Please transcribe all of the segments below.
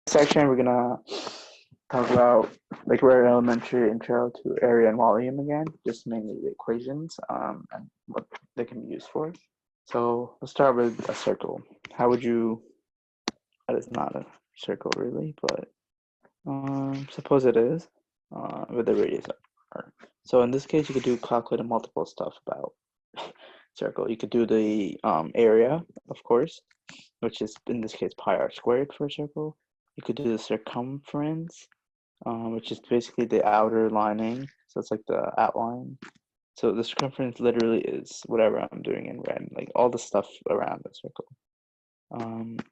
section, we're gonna talk about like very elementary intro to area and volume again, just mainly the equations and what they can be used for. So let's start with a circle. How would you? That is not a circle really, but suppose it is with the radius r. So in this case, you could do calculate multiple stuff about circle. You could do the area, of course, which is in this case pi r squared for a circle. You could do the circumference, which is basically the outer lining. So it's like the outline. So the circumference literally is whatever I'm doing in red, like all the stuff around the circle.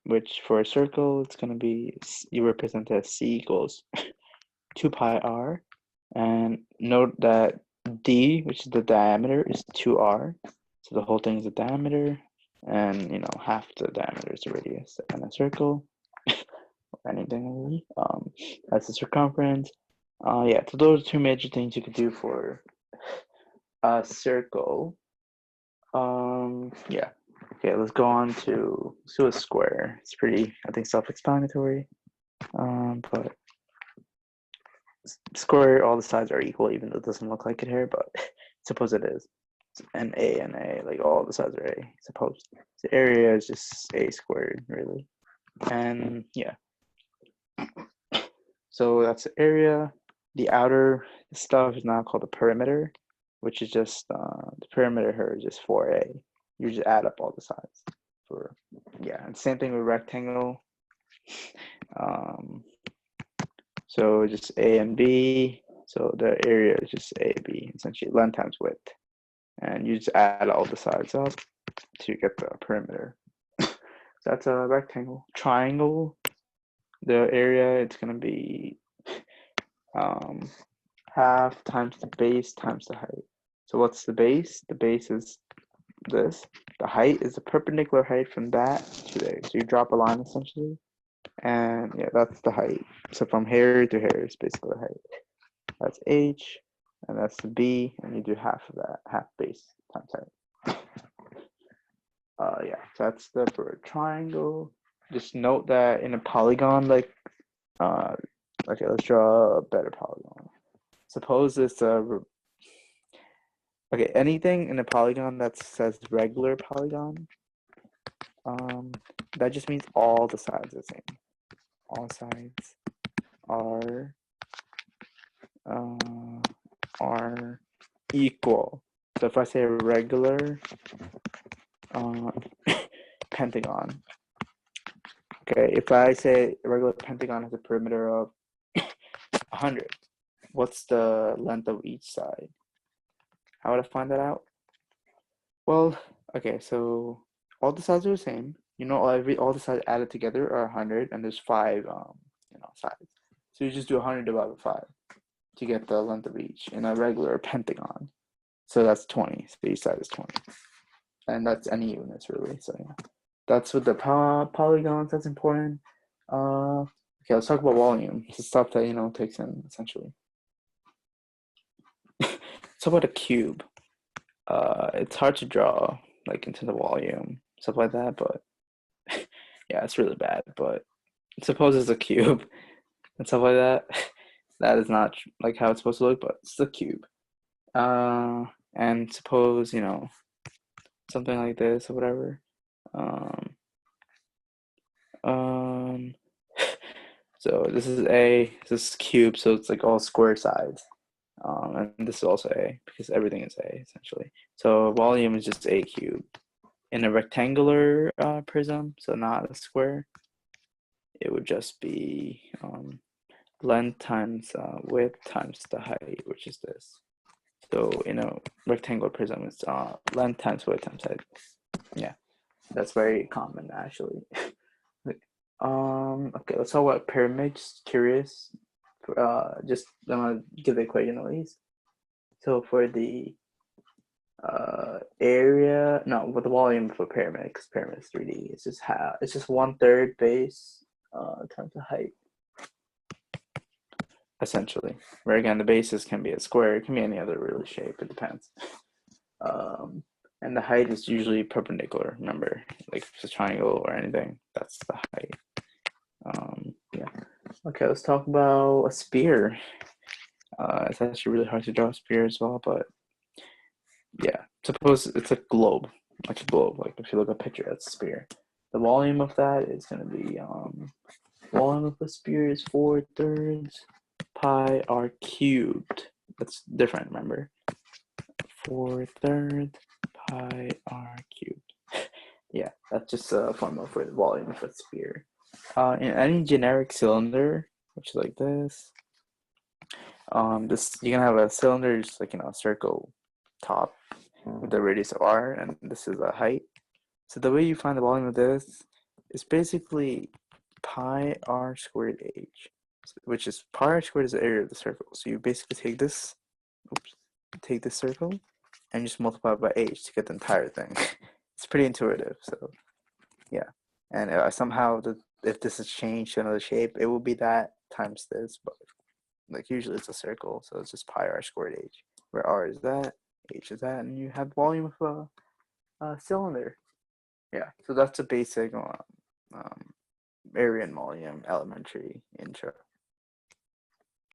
Which for a circle, it's going to be, you represent as c equals 2 pi r. And note that d, which is the diameter, is 2r. So the whole thing is the diameter. And, you know, half the diameter is the radius. And a circle, or anything really, that's the circumference. Yeah, so those are two major things you could do for a circle. Yeah. Okay, let's go on to a square. It's pretty, I think, self-explanatory. But square, all the sides are equal, even though it doesn't look like it here, but suppose it is. And A, like all the sides are A, suppose. The area is just A squared, really. And yeah. So that's the area. The outer stuff is now called the perimeter, which is just, the perimeter here is just 4A. You just add up all the sides for, yeah, and same thing with rectangle. So just A and B. So the area is just A, B, essentially length times width. And you just add all the sides up to get the perimeter. So that's a rectangle. Triangle, the area, it's gonna be half times the base times the height. So what's the base? The base is this. The height is the perpendicular height from that to there. So you drop a line essentially, and yeah, that's the height. So from here to here is basically the height. That's h, and that's the b, and you do half of that, half base times height. Yeah, so that's the for a triangle. Just note that in a polygon, like, okay, let's draw a better polygon. Suppose it's a okay, anything in a polygon that says regular polygon, that just means all the sides are the same. All sides are equal. So if I say regular pentagon, okay, if I say a regular pentagon has a perimeter of 100, what's the length of each side? How would I find that out? Well, okay, so all the sides are the same. You know, all the sides added together are 100, and there's 5 sides. So you just do 100 divided by 5 to get the length of each in a regular pentagon. So that's 20. So each side is 20, and that's any units really. So yeah, that's with the polygons. That's important. Okay, let's talk about volume. It's the stuff that takes in essentially. So about a cube. It's hard to draw like into the volume, stuff like that, but yeah, it's really bad. But suppose it's a cube and stuff like that. That is not like how it's supposed to look, but it's a cube. And suppose something like this or whatever. So this is cube, so it's like all square sides. And this is also A because everything is A essentially. So volume is just A cubed. In a rectangular prism, so not a square, it would just be length times width times the height, which is this. So in a rectangular prism, it's length times width times height. Yeah, that's very common actually. Okay, let's talk about pyramids. Curious. Just I'm gonna give the equation at least. So for the area, no, with the volume for pyramid, because pyramid is 3D, it's just 1/3 base times the height, essentially. Where again, the bases can be a square, it can be any other really shape, it depends. And the height is usually perpendicular. Remember, like if it's a triangle or anything, that's the height. Yeah. Okay, let's talk about a spear. It's actually really hard to draw a spear as well, but yeah, suppose it's a globe, like a globe. Like if you look at a picture, that's a spear. The volume of that is going to be volume of the spear is 4/3 pi r cubed. That's different, remember? 4/3 pi r cubed. Yeah, that's just a formula for the volume of a sphere. In any generic cylinder, which is like this, this you can have a cylinder just like a circle top with the radius of r, and this is a height. So the way you find the volume of this is basically pi r squared h, which is pi r squared is the area of the circle. So you basically take this, take this circle, and just multiply it by h to get the entire thing. It's pretty intuitive. So yeah, and somehow if this is changed to another shape, it will be that times this, but like usually it's a circle, so it's just pi r squared h, where r is that, h is that, and you have the volume of a cylinder. Yeah, so that's a basic area and volume elementary intro.